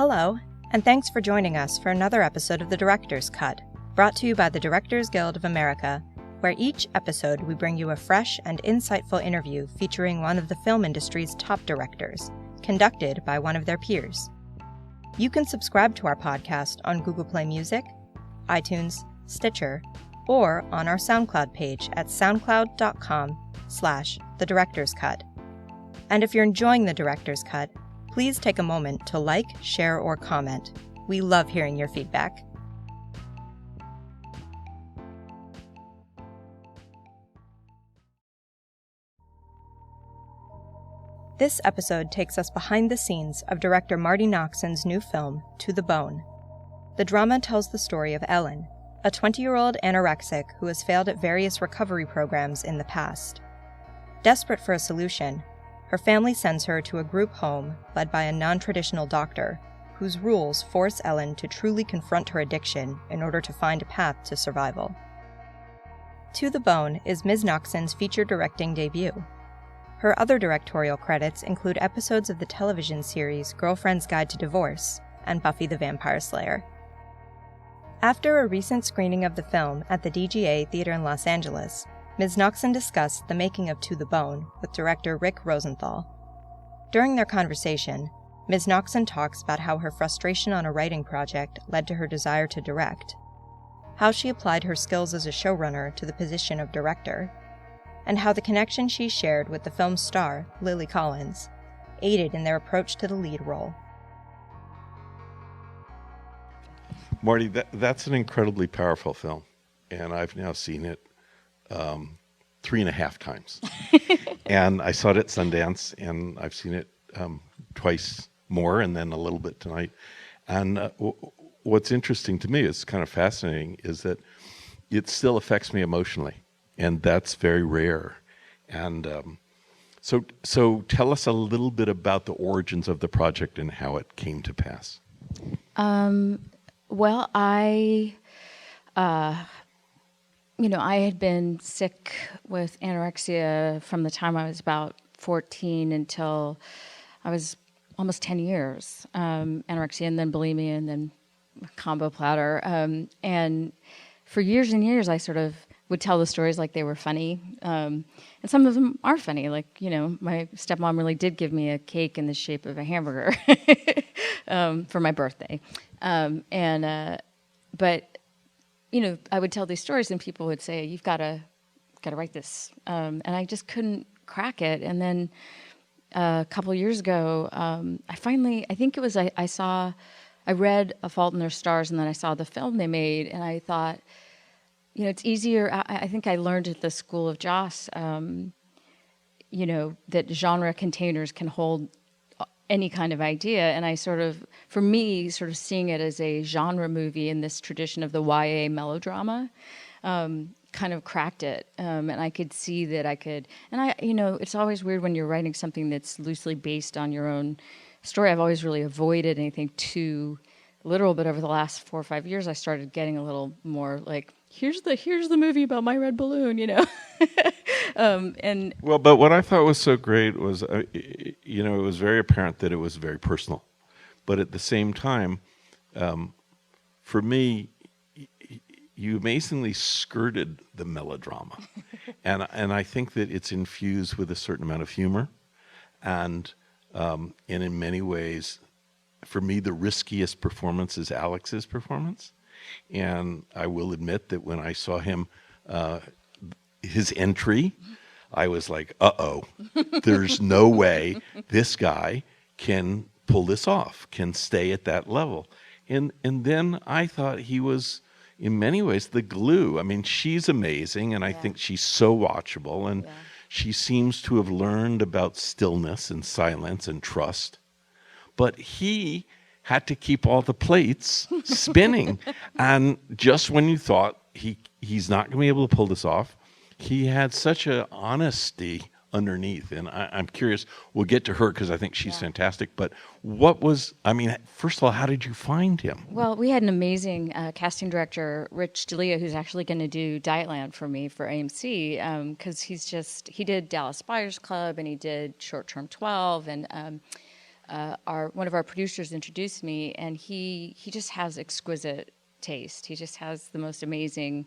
Hello, and thanks for joining us for another episode of The Director's Cut, brought to you by the Directors Guild of America, where each episode we bring you a fresh and insightful interview featuring one of the film industry's top directors, conducted by one of their peers. You can subscribe to our podcast on Google Play Music, iTunes, Stitcher, or on our SoundCloud page at soundcloud.com/The Director's Cut. And if you're enjoying The Director's Cut, please take a moment to like, share, or comment. We love hearing your feedback. This episode takes us behind the scenes of director Marti Noxon's new film, To the Bone. The drama tells the story of Ellen, a 20-year-old anorexic who has failed at various recovery programs in the past. Desperate for a solution, her family sends her to a group home led by a non-traditional doctor, whose rules force Ellen to truly confront her addiction in order to find a path to survival. To the Bone is Ms. Noxon's feature directing debut. Her other directorial credits include episodes of the television series Girlfriend's Guide to Divorce and Buffy the Vampire Slayer. After a recent screening of the film at the DGA Theater in Los Angeles, Ms. Noxon discussed the making of To the Bone with director Rick Rosenthal. During their conversation, Ms. Noxon talks about how her frustration on a writing project led to her desire to direct, how she applied her skills as a showrunner to the position of director, and how the connection she shared with the film's star, Lily Collins, aided in their approach to the lead role. Marty, that's an incredibly powerful film, and I've now seen it 3.5 times. And I saw it at Sundance, and I've seen it twice more, and then a little bit tonight. And what's interesting to me, is kind of fascinating, is that it still affects me emotionally, and that's very rare. And so tell us a little bit about the origins of the project and how it came to pass. Well, I had been sick with anorexia from the time I was about 14 until I was almost 10 years. Anorexia and then bulimia and then combo platter. And for years and years, I sort of would tell the stories like they were funny. And some of them are funny. Like, my stepmom really did give me a cake in the shape of a hamburger for my birthday. But I would tell these stories and people would say, you've got to write this. And I just couldn't crack it. And then a couple of years ago, I think it was, I read A Fault in Their Stars, and then I saw the film they made, and I thought, it's easier. I think I learned at the School of Joss, that genre containers can hold any kind of idea. And I for me, seeing it as a genre movie in this tradition of the YA melodrama, kind of cracked it. And I could see that I could, and it's always weird when you're writing something that's loosely based on your own story. I've always really avoided anything too literal, but over the last 4 or 5 years, I started getting a little more like, here's the movie about my red balloon, But what I thought was so great was, it was very apparent that it was very personal, but at the same time, for me, you amazingly skirted the melodrama, and I think that it's infused with a certain amount of humor, and in many ways, for me, the riskiest performance is Alex's performance. And I will admit that when I saw him, his entry, I was like, uh-oh, there's no way this guy can pull this off, can stay at that level. And then I thought he was, in many ways, the glue. I mean, she's amazing, and I think she's so watchable, and she seems to have learned about stillness and silence and trust. But he had to keep all the plates spinning. And just when you thought he's not going to be able to pull this off, he had such an honesty underneath. And I'm curious, we'll get to her because I think she's fantastic. But first of all, how did you find him? Well, we had an amazing casting director, Rich D'Elia, who's actually going to do Dietland for me for AMC, because he did Dallas Buyers Club and he did Short Term 12 and one of our producers introduced me, and he just has exquisite taste. He just has the most amazing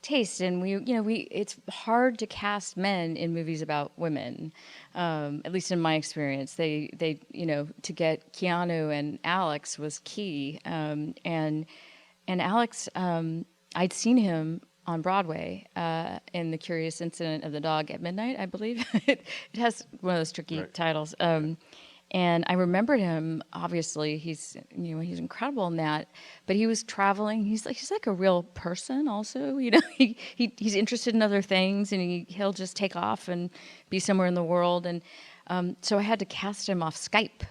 taste, and it's hard to cast men in movies about women, at least in my experience. They to get Keanu and Alex was key, and Alex, I'd seen him on Broadway in The Curious Incident of the Dog at Midnight, I believe. It has one of those tricky titles. And I remembered him. Obviously, he's incredible in that. But he was traveling. He's like a real person. Also, he's interested in other things, and he'll just take off and be somewhere in the world. And so I had to cast him off Skype,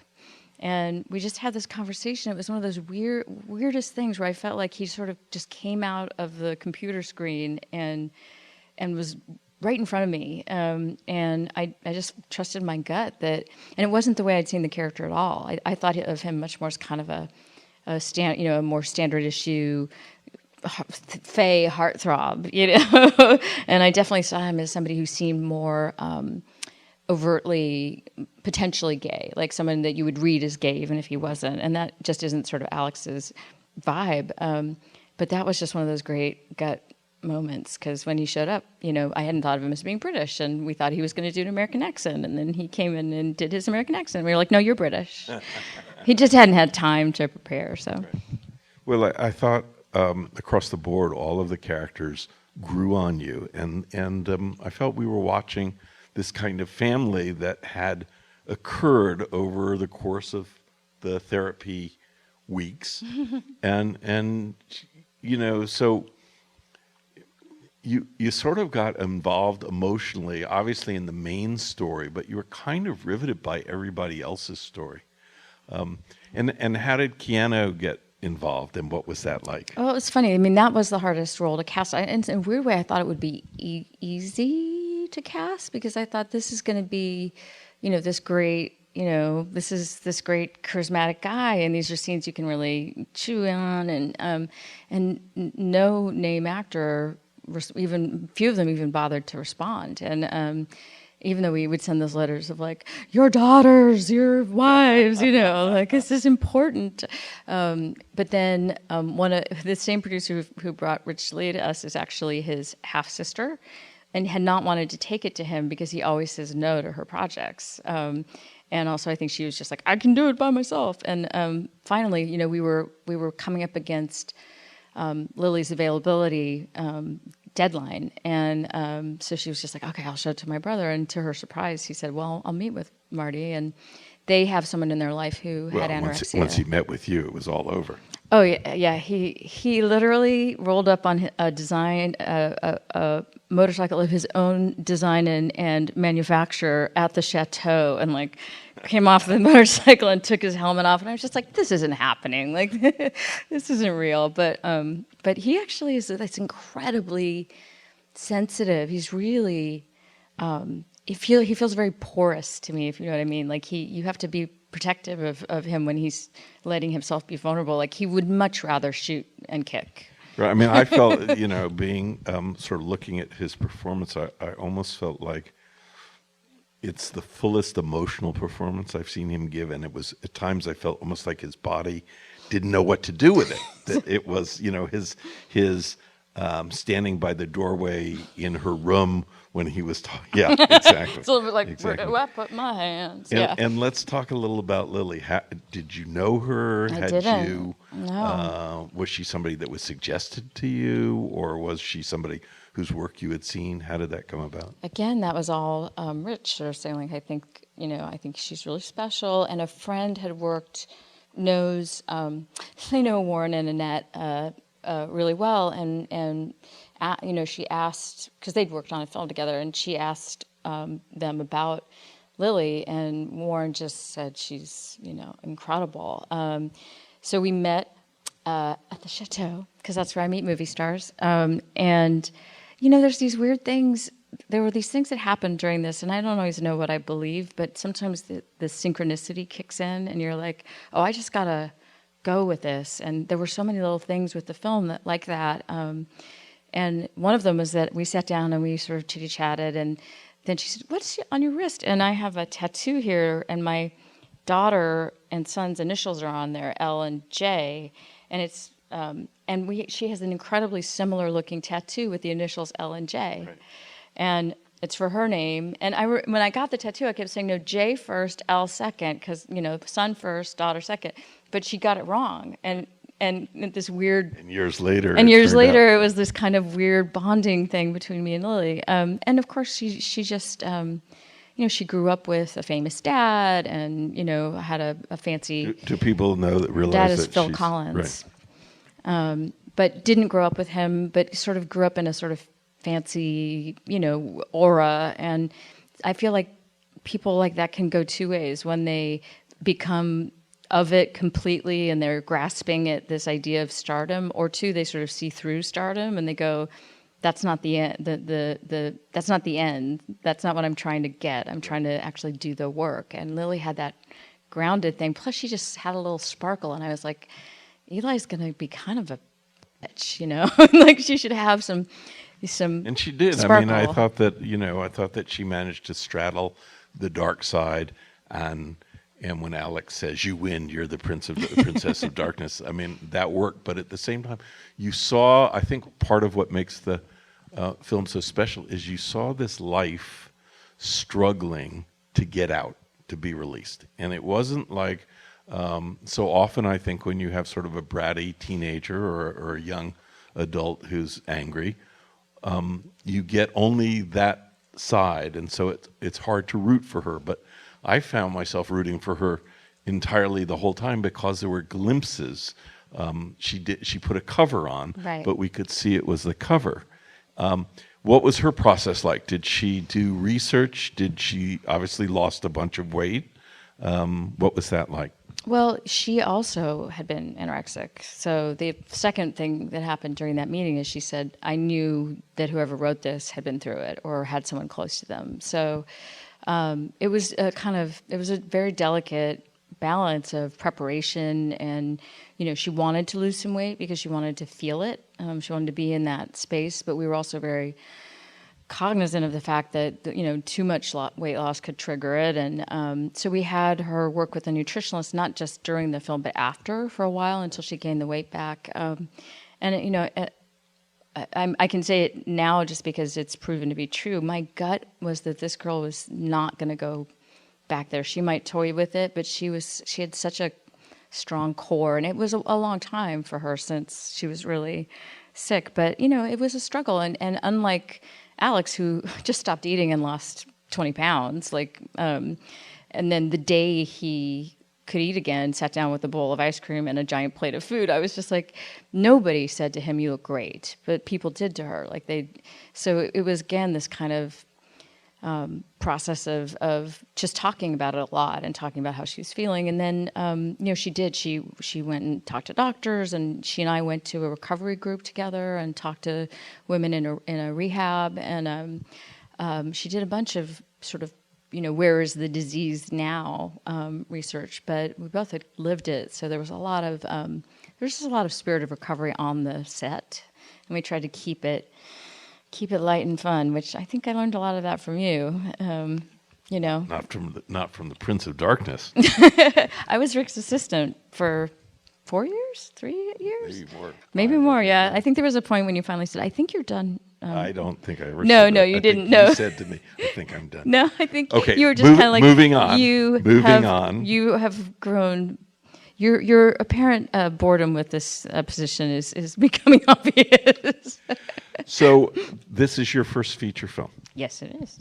and we just had this conversation. It was one of those weirdest things where I felt like he sort of just came out of the computer screen and was right in front of me, and I just trusted my gut and it wasn't the way I'd seen the character at all. I thought of him much more as kind of a more standard issue, fey heartthrob, and I definitely saw him as somebody who seemed more overtly potentially gay, like someone that you would read as gay even if he wasn't, and that just isn't sort of Alex's vibe. But that was just one of those great gut moments, because when he showed up, I hadn't thought of him as being British, and we thought he was going to do an American accent, and then he came in and did his American accent. We were like, no, you're British. He just hadn't had time to prepare. So, right. Well, I thought across the board, all of the characters grew on you, and I felt we were watching this kind of family that had occurred over the course of the therapy weeks, and so. You sort of got involved emotionally, obviously in the main story, but you were kind of riveted by everybody else's story. And how did Keanu get involved, and what was that like? Well, it's funny. I mean, that was the hardest role to cast. In a weird way, I thought it would be easy to cast, because I thought this is going to be, this great, this is this great charismatic guy, and these are scenes you can really chew on, and no name actor, even few of them even bothered to respond. And even though we would send those letters of like, your daughters, your wives, like this is important. But then one of the same producer who brought Rich Lee to us is actually his half sister, and had not wanted to take it to him because he always says no to her projects. And also, I think she was just like, I can do it by myself. And finally, we were coming up against Lily's availability deadline, and so she was just like, okay, I'll show it to my brother. And to her surprise, he said, well, I'll meet with Marty, and they have someone in their life who had anorexia. Once he met with you, it was all over. Oh yeah. He literally rolled up on a motorcycle of his own design and manufacture at the chateau, and like came off the motorcycle and took his helmet off, and I was just like, this isn't happening. Like this isn't real. But he actually is that's incredibly sensitive. He's really he feels very porous to me, if you know what I mean. Like you have to be protective of him when he's letting himself be vulnerable. Like he would much rather shoot and kick. Right. I mean, I felt, being sort of looking at his performance, I almost felt like it's the fullest emotional performance I've seen him give, and it was at times I felt almost like his body didn't know what to do with it. That it was, his standing by the doorway in her room when he was talking. Yeah, exactly. It's a little bit like, where do I put my hands? And let's talk a little about Lily. Did you know her? I didn't. No. Was she somebody that was suggested to you, or was she somebody whose work you had seen? How did that come about? Again, that was all Rich sort of saying, like, I think she's really special. And a friend had knows they know Warren and Annette really well, and she asked, because they'd worked on a film together, and she asked them about Lily, and Warren just said she's incredible. So we met at the chateau, because that's where I meet movie stars, and there's these weird things. There were these things that happened during this, and I don't always know what I believe, but sometimes the synchronicity kicks in, and you're like, oh, I just gotta go with this. And there were so many little things with the film like that. And one of them was that we sat down and we sort of chitty-chatted, and then she said, what's on your wrist? And I have a tattoo here, and my daughter and son's initials are on there, L and J, and it's she has an incredibly similar looking tattoo with the initials L and J, Right. and it's for her name. And when I got the tattoo, I kept saying no, J first, L second, because son first, daughter second, but she got it wrong, and this weird. And years later, it was this kind of weird bonding thing between me and Lily. And of course, she just, she grew up with a famous dad, and had a fancy. Do people realize dad is that Phil she's, Collins, right. But didn't grow up with him, but sort of grew up in a sort of fancy, aura. And I feel like people like that can go two ways when they become of it completely and they're grasping at this idea of stardom, or two, they sort of see through stardom and they go, that's not the end. That's not the end. That's not what I'm trying to get. I'm trying to actually do the work. And Lily had that grounded thing. Plus, she just had a little sparkle, and I was like, Eli's going to be kind of a bitch, like she should have some. And she did. Sparkle. I mean, I thought that she managed to straddle the dark side, and when Alex says, "You win, you're the princess of darkness," I mean, that worked. But at the same time, you saw, I think part of what makes the film so special is you saw this life struggling to get out, to be released. And it wasn't like, so often I think when you have sort of a bratty teenager or a young adult who's angry, you get only that side. And so it's hard to root for her. But I found myself rooting for her entirely the whole time because there were glimpses. She put a cover on, right. But we could see it was the cover. What was her process like? Did she do research? Did she obviously lost a bunch of weight? What was that like? Well, she also had been anorexic. So the second thing that happened during that meeting is she said, I knew that whoever wrote this had been through it or had someone close to them. So it was a very delicate balance of preparation, and she wanted to lose some weight because she wanted to feel it. She wanted to be in that space, but we were also very cognizant of the fact that too much weight loss could trigger it, and so we had her work with a nutritionist not just during the film but after for a while until she gained the weight back. I can say it now just because it's proven to be true. My gut was that this girl was not going to go back there. She might toy with it, but she had such a strong core, and it was a long time for her since she was really sick. But it was a struggle, and unlike Alex, who just stopped eating and lost 20 pounds, and then the day he could eat again, sat down with a bowl of ice cream and a giant plate of food. I was just like, nobody said to him, "You look great," but people did to her. So it was again this kind of process of just talking about it a lot and talking about how she was feeling. And then, she went and talked to doctors, and she and I went to a recovery group together and talked to women in a rehab. And she did a bunch of sort of, where is the disease now research, but we both had lived it. So there was a lot of, there's just a lot of spirit of recovery on the set, and we tried to keep it light and fun, which I think I learned a lot of that from you. Not from the Prince of Darkness. I was Rick's assistant for 4 years, 3 years, maybe more. Yeah, I think there was a point when you finally said, "I think you're done." I don't think I ever. No, said that. you I didn't. Think no, you said to me, "I think I'm done." No, I think okay. You were just kind of like moving on. Moving on. You have grown. Your apparent boredom with this position is becoming obvious. So this is your first feature film. Yes, it is.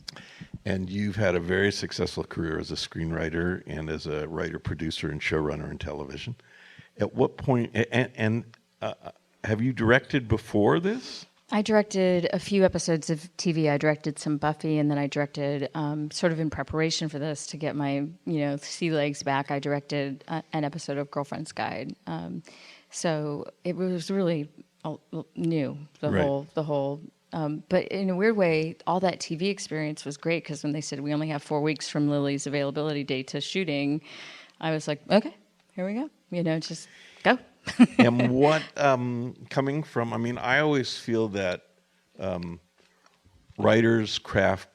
And you've had a very successful career as a screenwriter and as a writer, producer, and showrunner in television. At what point, have you directed before this? I directed a few episodes of TV. I directed some Buffy, and then I directed, sort of in preparation for this to get my, sea legs back, I directed an episode of Girlfriend's Guide. So it was really new, the whole. But in a weird way, all that TV experience was great because when they said we only have 4 weeks from Lily's availability date to shooting, I was like, okay, here we go. Just go. And what, coming from, I always feel that writers craft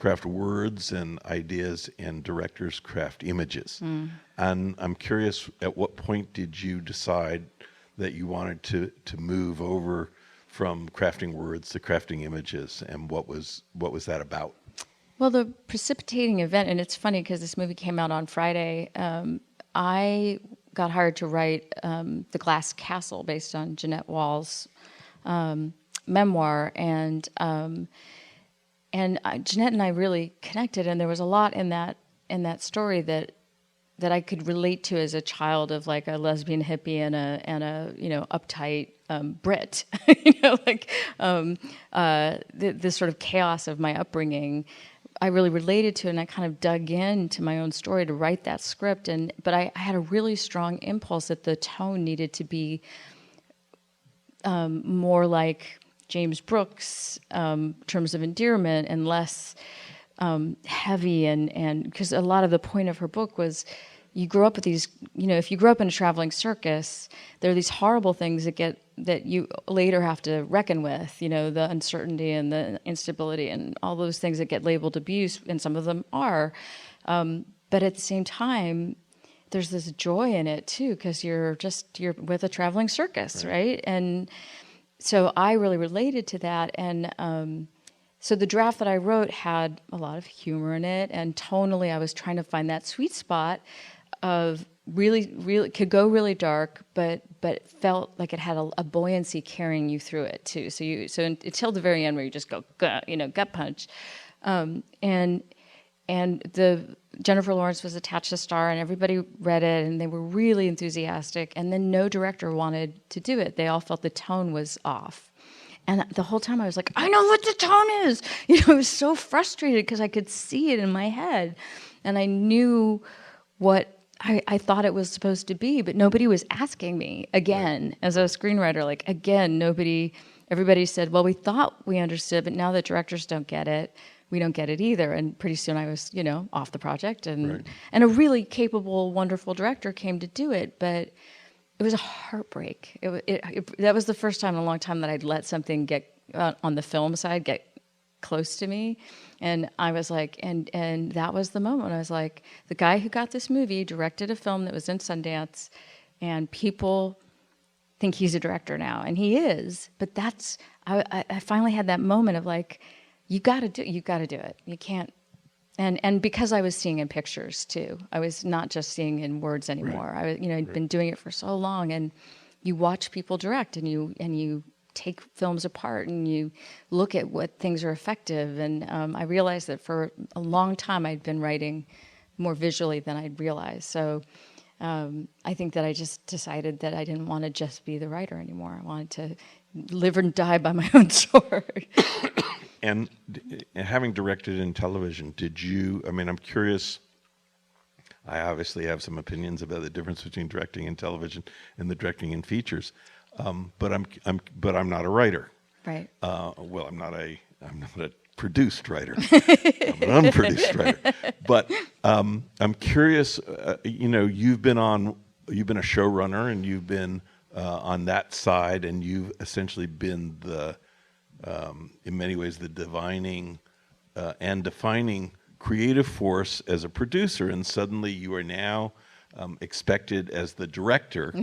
craft words and ideas, and directors craft images. And I'm curious, at what point did you decide that you wanted to move over from crafting words to crafting images, and what was that about? Well, the precipitating event, and it's funny because this movie came out on Friday. I got hired to write The Glass Castle, based on Jeanette Wall's memoir, and Jeanette and I really connected, and there was a lot in that story that I could relate to as a child of like a lesbian hippie and a uptight Brit, this sort of chaos of my upbringing. I really related to it, and I kind of dug into my own story to write that script. But I had a really strong impulse that the tone needed to be more like James Brooks, in terms of endearment, and less heavy. And because a lot of the point of her book was, you grow up with these, if you grow up in a traveling circus, there are these horrible things that you later have to reckon with, the uncertainty and the instability and all those things that get labeled abuse, and some of them are. But at the same time, there's this joy in it too, because you're with a traveling circus, right? And so I really related to that. And so the draft that I wrote had a lot of humor in it, and tonally I was trying to find that sweet spot of really could go really dark, but it felt like it had a buoyancy carrying you through it too. So until the very end where you just go gut punch, and the Jennifer Lawrence was attached to star, and everybody read it, and they were really enthusiastic. And then no director wanted to do it; they all felt the tone was off. And the whole time I was like, I know what the tone is. I was so frustrated because I could see it in my head, and I knew what I thought it was supposed to be, but nobody was asking me again. As a screenwriter, everybody said, well, we thought we understood, but now that directors don't get it, we don't get it either. And pretty soon I was, off the project, and a really capable, wonderful director came to do it, but it was a heartbreak. That was the first time in a long time that I'd let something get on the film side get close to me. And I was like, and that was the moment. I was like, the guy who got this movie directed a film that was in Sundance, and people think he's a director now, and he is. But I finally had that moment of like, you got to do it. You can't. And because I was seeing in pictures too, I was not just seeing in words anymore. I'd been doing it for so long, and you watch people direct, and you take films apart, and you look at what things are effective. And I realized that for a long time I'd been writing more visually than I'd realized. So I think that I just decided that I didn't want to just be the writer anymore. I wanted to live and die by my own sword. And having directed in television, I'm curious, I obviously have some opinions about the difference between directing in television and the directing in features. But I'm not a writer. Right. Well, I'm not a produced writer. I'm an unproduced writer. But I'm curious. You've been a showrunner, and you've been on that side, and you've essentially been in many ways the divining and defining creative force as a producer. And suddenly you are now expected as the director,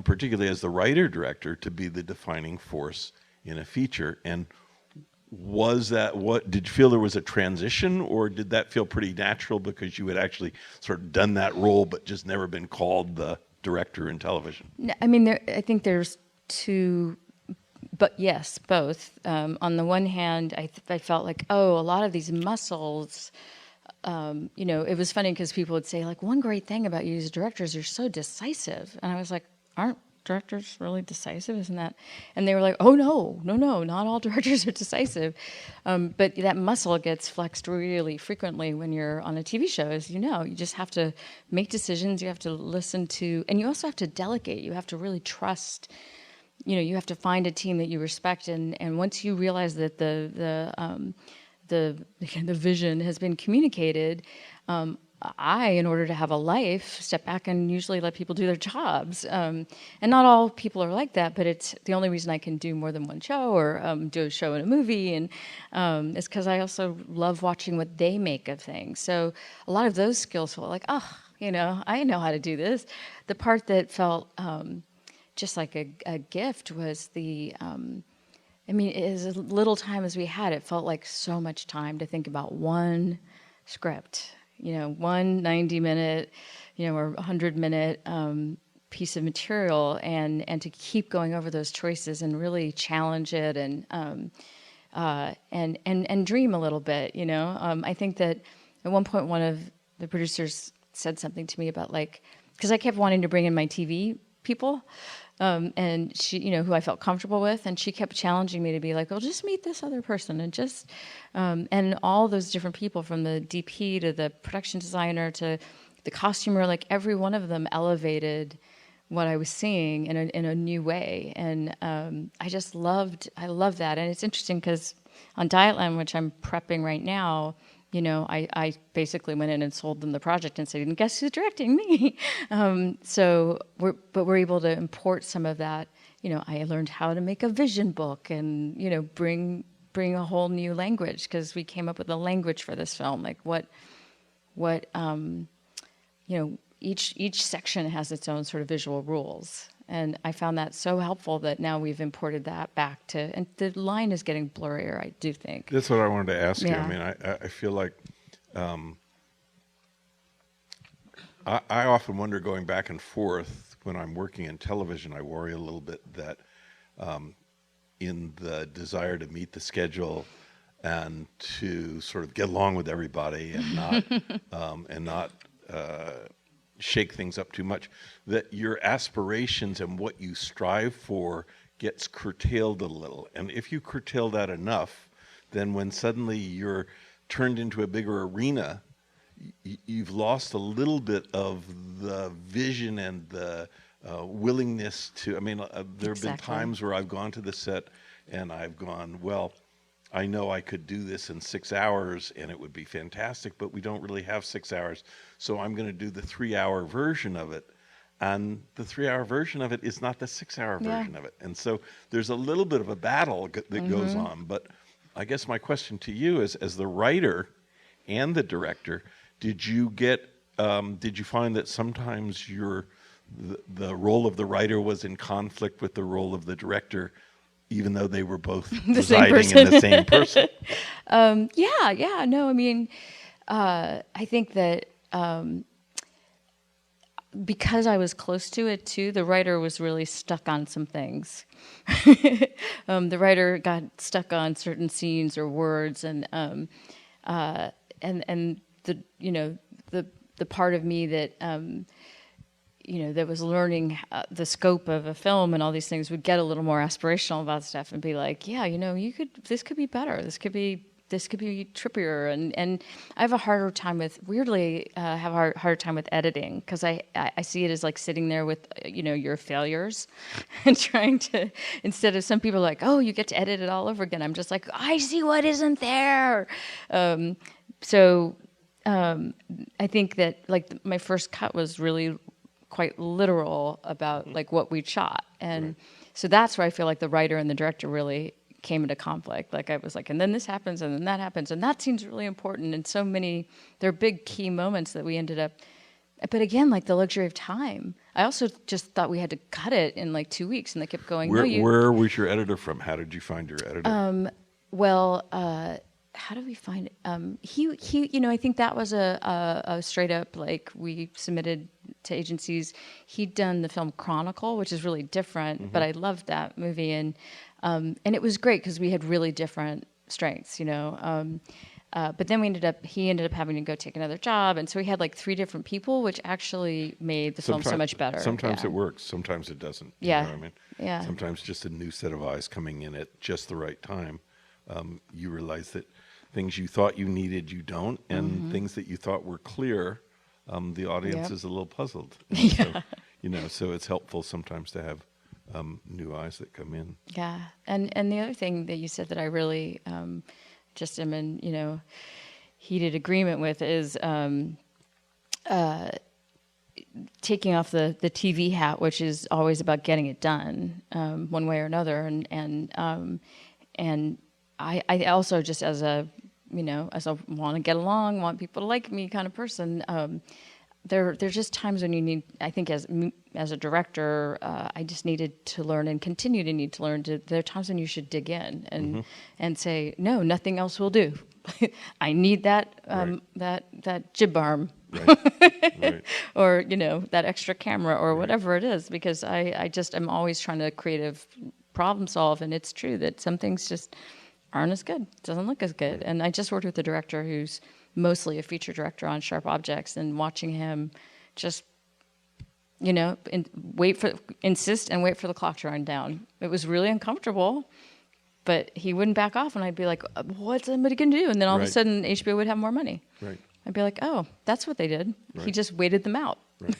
particularly as the writer-director, to be the defining force in a feature. And did you feel there was a transition, or did that feel pretty natural because you had actually sort of done that role but just never been called the director in television? I think there's two, but yes, both. On the one hand, I felt like, a lot of these muscles. It was funny because people would say, like, one great thing about you as a director is you're so decisive. And I was like, aren't directors really decisive? Isn't that? And they were like, oh, no, not all directors are decisive. But that muscle gets flexed really frequently when you're on a TV show, as you know. You just have to make decisions. You have to listen to, and you also have to delegate. You have to really trust. You have to find a team that you respect. And once you realize that the vision has been communicated, I, in order to have a life, step back and usually let people do their jobs. And not all people are like that, but it's the only reason I can do more than one show or do a show and a movie. And it's because I also love watching what they make of things. So a lot of those skills felt like, oh, I know how to do this. The part that felt just like a gift was as little time as we had, it felt like so much time to think about one script, one 90-minute, or 100-minute piece of material, and to keep going over those choices and really challenge it and dream a little bit. I think that at one point one of the producers said something to me about because I kept wanting to bring in my TV people. And she, who I felt comfortable with, and she kept challenging me to be like, well, just meet this other person and just, and all those different people from the DP to the production designer to the costumer, like every one of them elevated what I was seeing in a new way. And I love that. And it's interesting because on Dietland, which I'm prepping right now, I basically went in and sold them the project and said, and guess who's directing me? We're able to import some of that. I learned how to make a vision book and, bring a whole new language, because we came up with a language for this film. Like each section has its own sort of visual rules. And I found that so helpful that now we've imported that back to, and the line is getting blurrier, I do think. That's what I wanted to ask you. Yeah. I mean, I feel like I often wonder, going back and forth when I'm working in television, I worry a little bit that in the desire to meet the schedule and to sort of get along with everybody and not shake things up too much, that your aspirations and what you strive for gets curtailed a little. And if you curtail that enough, then when suddenly you're turned into a bigger arena, you've lost a little bit of the vision and the willingness to, there have been times where I've gone to the set and I've gone, well, I know I could do this in 6 hours and it would be fantastic, but we don't really have 6 hours. So I'm going to do the 3-hour version of it. And the 3-hour version of it is not the 6-hour version of it. And so there's a little bit of a battle that goes on. But I guess my question to you is, as the writer and the director, did you find that sometimes the role of the writer was in conflict with the role of the director, even though they were both residing in the same person? I think that because I was close to it too, the writer was really stuck on some things. The writer got stuck on certain scenes or words, and the part of me that that was learning the scope of a film and all these things would get a little more aspirational about stuff and be like, this could be better. This could be trippier. And I have a harder time with, harder time with editing, because I see it as like sitting there with, your failures and trying to, instead of some people are like, oh, you get to edit it all over again. I'm just like, I see what isn't there. I think that like my first cut was really quite literal about like what we'd shot. And so that's where I feel like the writer and the director really came into conflict. Like I was like, and then this happens and then that happens. And that seems really important. And so many, there are big key moments that we ended up, but again, like the luxury of time. I also just thought we had to cut it in like 2 weeks, and they kept going, where was your editor from? How did you find your editor? How did we find it? I think that was a straight up, like, we submitted to agencies. He'd done the film Chronicle, which is really different, but I loved that movie. And it was great because we had really different strengths, but then he ended up having to go take another job. And so we had like 3 different people, which actually made the film so much better. Sometimes it works. Sometimes it doesn't. Yeah. You know what I mean? Yeah. Sometimes just a new set of eyes coming in at just the right time. You realize that things you thought you needed, you don't, and things that you thought were clear, the audience is a little puzzled. So it's helpful sometimes to have new eyes that come in. Yeah, and the other thing that you said that I really just am in heated agreement with is taking off the TV hat, which is always about getting it done one way or another, and I also, just as a want to get along, want people to like me kind of person. There's just times when you need, I think as a director, I just needed to learn and continue to need to learn. There are times when you should dig in and say, no, nothing else will do. I need that that jib arm, Right. or that extra camera, or whatever it is, because I'm always trying to creative problem solve, and it's true that some things just aren't as good. It doesn't look as good. And I just worked with a director who's mostly a feature director on Sharp Objects, and watching him just, insist and wait for the clock to run down. It was really uncomfortable, but he wouldn't back off, and I'd be like, what's somebody going to do? And then all of a sudden, HBO would have more money. Right. I'd be like, oh, that's what they did. Right. He just waited them out. Right.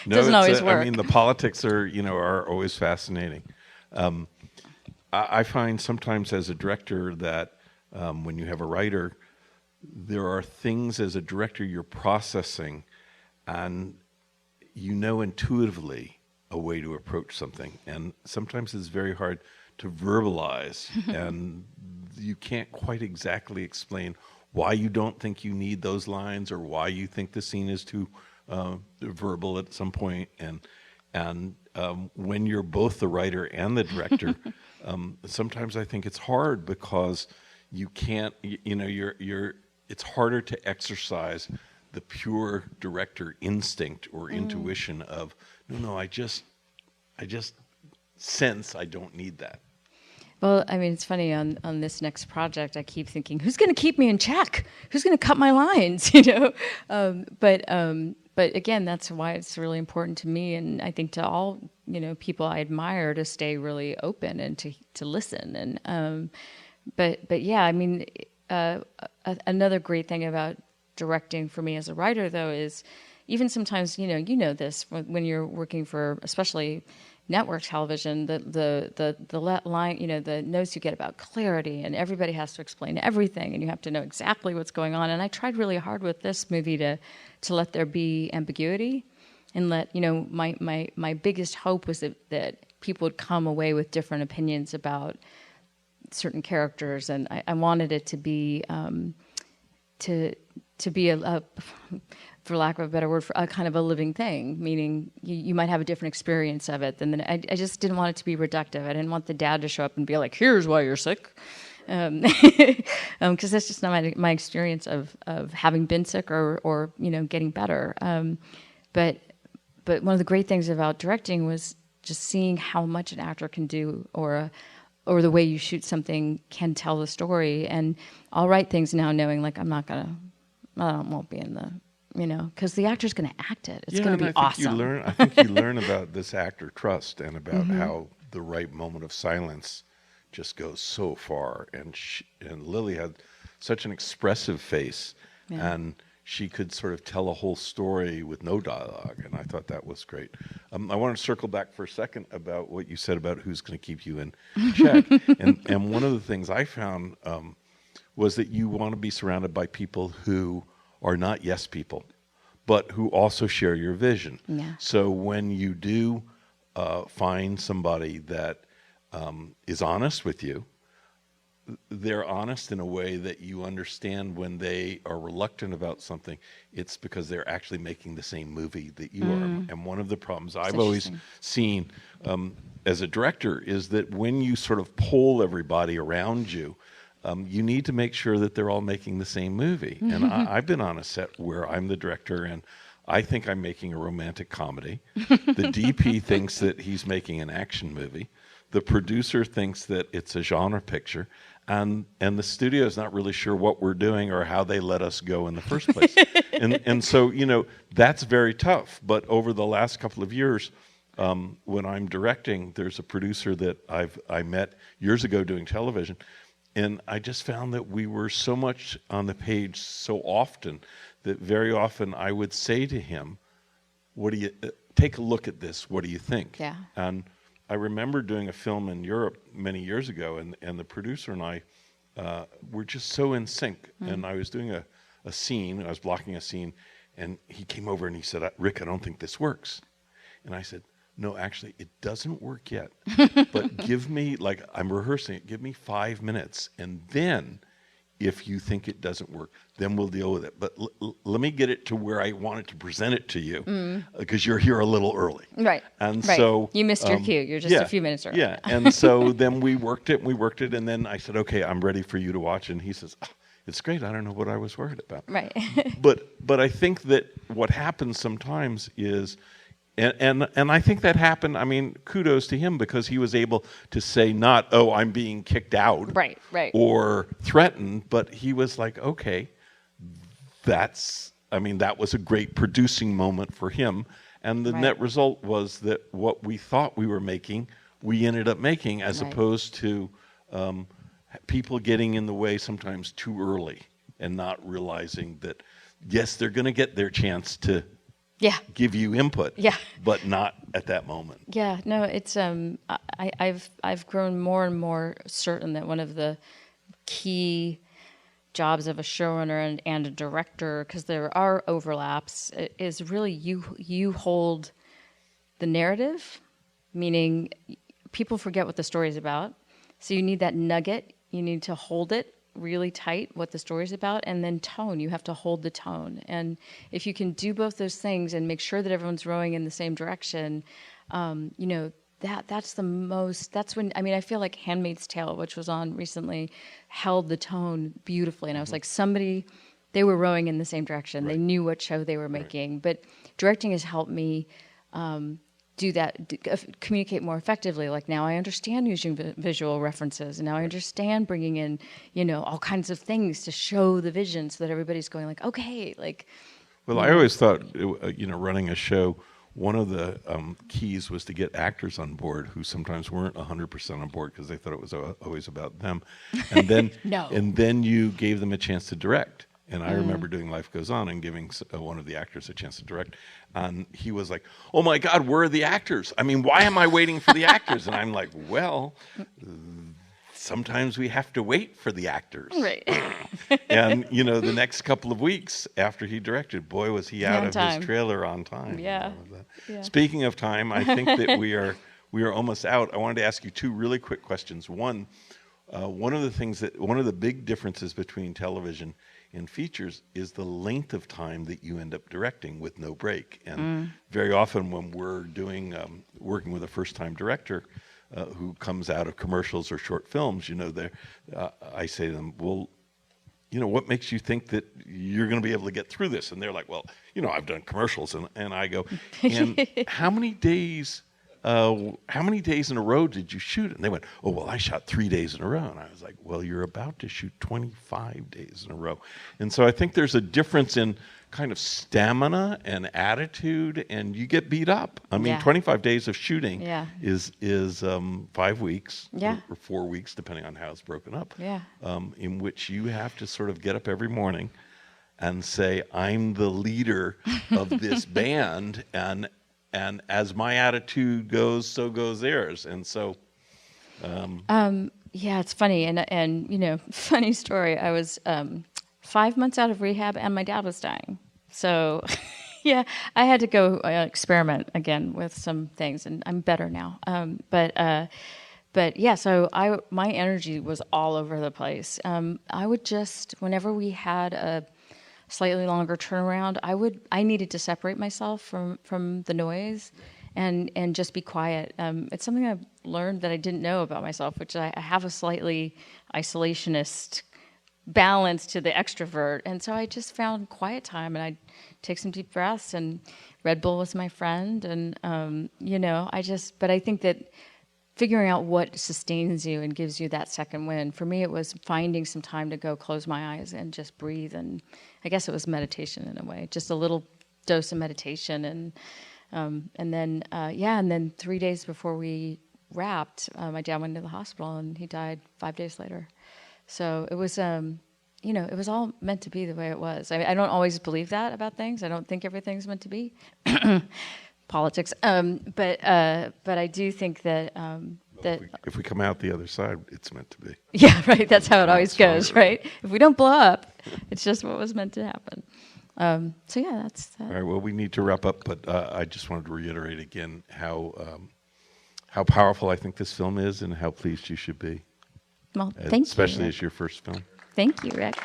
Doesn't always work. I mean, the politics are always fascinating. I find sometimes as a director that when you have a writer, there are things as a director you're processing, and intuitively a way to approach something. And sometimes it's very hard to verbalize, and you can't quite exactly explain why you don't think you need those lines, or why you think the scene is too verbal at some point. And when you're both the writer and the director, sometimes I think it's hard, because you can't, it's harder to exercise the pure director instinct or intuition of, no, I just sense I don't need that. Well, I mean, it's funny, on this next project, I keep thinking, who's going to keep me in check? Who's going to cut my lines? But again, that's why it's really important to me, and I think to all people I admire, to stay really open and to listen. And but yeah, I mean, another great thing about directing for me as a writer, though, is even sometimes this when you're working for, especially network television, the line, the notes you get about clarity, and everybody has to explain everything, and you have to know exactly what's going on. And I tried really hard with this movie to let there be ambiguity, and let my biggest hope was that people would come away with different opinions about certain characters, and I wanted it to be to be a for lack of a better word, for a kind of a living thing, meaning you might have a different experience of it. I just didn't want it to be reductive. I didn't want the dad to show up and be like, here's why you're sick. Because that's just not my experience of having been sick or getting better. But one of the great things about directing was just seeing how much an actor can do, or the way you shoot something can tell the story. And I'll write things now knowing, like, I won't be in the, because the actor's going to act it. It's going to be awesome. I think you learn about this actor trust, and about how the right moment of silence just goes so far. And Lily had such an expressive face, and she could sort of tell a whole story with no dialogue, and I thought that was great. I want to circle back for a second about what you said about who's going to keep you in check. and one of the things I found was that you want to be surrounded by people who are not yes people, but who also share your vision. Yeah. So when you do find somebody that is honest with you, they're honest in a way that you understand. When they are reluctant about something, it's because they're actually making the same movie that you are. And one of the problems I've always seen as a director is that when you sort of poll everybody around you, you need to make sure that they're all making the same movie. And I've been on a set where I'm the director, and I think I'm making a romantic comedy. The DP thinks that he's making an action movie. The producer thinks that it's a genre picture. And the studio is not really sure what we're doing or how they let us go in the first place. and so, that's very tough. But over the last couple of years, when I'm directing, there's a producer that I met years ago doing television. And I just found that we were so much on the page so often that very often I would say to him, take a look at this, what do you think? Yeah. And I remember doing a film in Europe many years ago, and the producer and I were just so in sync. And I was doing a scene, I was blocking a scene, And he came over and he said, Rick, I don't think this works. And I said, no, actually, it doesn't work yet. But give me, like, I'm rehearsing it, give me 5 minutes. And then, if you think it doesn't work, then we'll deal with it. But let me get it to where I wanted to present it to you, because you're here a little early. Right. And right. so you missed your cue. You're just a few minutes early. Yeah. And so then we worked it, and then I said, okay, I'm ready for you to watch. And he says, oh, it's great. I don't know what I was worried about. Right. But I think that what happens sometimes is, and I think that happened, I mean, kudos to him, because he was able to say not, oh, I'm being kicked out. Right. Or threatened, but he was like, okay, that was a great producing moment for him. And the net result was that what we thought we were making, we ended up making, as opposed to people getting in the way sometimes too early and not realizing that, yes, they're going to get their chance to give you input, but not at that moment. Yeah, no, it's I've grown more and more certain that one of the key jobs of a showrunner and a director, because there are overlaps, is really you hold the narrative, meaning people forget what the story is about. So you need that nugget. You need to hold it really tight, what the story's about, and then tone. You have to hold the tone. And if you can do both those things and make sure that everyone's rowing in the same direction, that's when, I mean, I feel like Handmaid's Tale, which was on recently, held the tone beautifully. And I was like, they were rowing in the same direction. They knew what show they were making. But directing has helped me do that, communicate more effectively. Like, now I understand using visual references, and now I understand bringing in, all kinds of things to show the vision, so that everybody's going like, okay, like. Well, I always thought, running a show, one of the keys was to get actors on board who sometimes weren't 100% on board because they thought it was always about them, and then and then you gave them a chance to direct. And I remember doing Life Goes On and giving one of the actors a chance to direct. And he was like, oh, my God, where are the actors? I mean, why am I waiting for the actors? And I'm like, well, sometimes we have to wait for the actors. Right. And, the next couple of weeks after he directed, boy, was he out of his trailer on time. Yeah. Speaking of time, I think that we are almost out. I wanted to ask you two really quick questions. One of the big differences between television and features is the length of time that you end up directing with no break. And very often when we're doing working with a first-time director who comes out of commercials or short films, I say to them, well, what makes you think that you're going to be able to get through this? And they're like, well, I've done commercials. And I go, and how many days in a row did you shoot? And they went, oh, well, I shot 3 days in a row. And I was like, well, you're about to shoot 25 days in a row. And so I think there's a difference in kind of stamina and attitude, and you get beat up. I mean, 25 days of shooting is 5 weeks or 4 weeks, depending on how it's broken up, in which you have to sort of get up every morning and say, I'm the leader of this band, and as my attitude goes, so goes theirs. And so, it's funny. And funny story. I was 5 months out of rehab, and my dad was dying. So, I had to go experiment again with some things, and I'm better now. So my energy was all over the place. I would just, whenever we had a slightly longer turnaround, I needed to separate myself from the noise and just be quiet. It's something I've learned that I didn't know about myself, which I have a slightly isolationist balance to the extrovert. And so I just found quiet time, and I'd take some deep breaths, and Red Bull was my friend. And, but I think that figuring out what sustains you and gives you that second wind, for me, it was finding some time to go close my eyes and just breathe. And I guess it was meditation in a way, just a little dose of meditation. And then 3 days before we wrapped, my dad went to the hospital, and he died 5 days later. So it was, it was all meant to be the way it was. I don't always believe that about things. I don't think everything's meant to be. Politics. But I do think that if we come out the other side, it's meant to be. Yeah, right. That's how it always goes, right? If we don't blow up, it's just what was meant to happen. So yeah, that's that. All right. Well, we need to wrap up, but I just wanted to reiterate again how powerful I think this film is, and how pleased you should be. Well, thank you, especially Rick. as your first film. Thank you, Rick.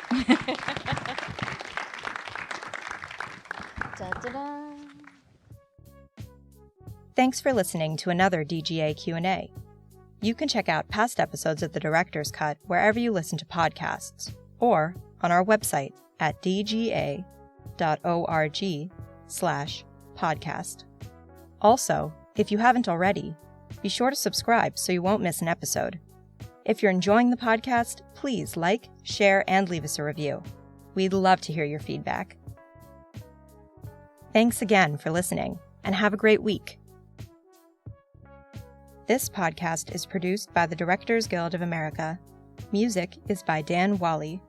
Da-da-da. Thanks for listening to another DGA Q&A. You can check out past episodes of The Director's Cut wherever you listen to podcasts, or on our website at dga.org/podcast. Also, if you haven't already, be sure to subscribe so you won't miss an episode. If you're enjoying the podcast, please like, share, and leave us a review. We'd love to hear your feedback. Thanks again for listening, and have a great week. This podcast is produced by the Directors Guild of America. Music is by Dan Wally.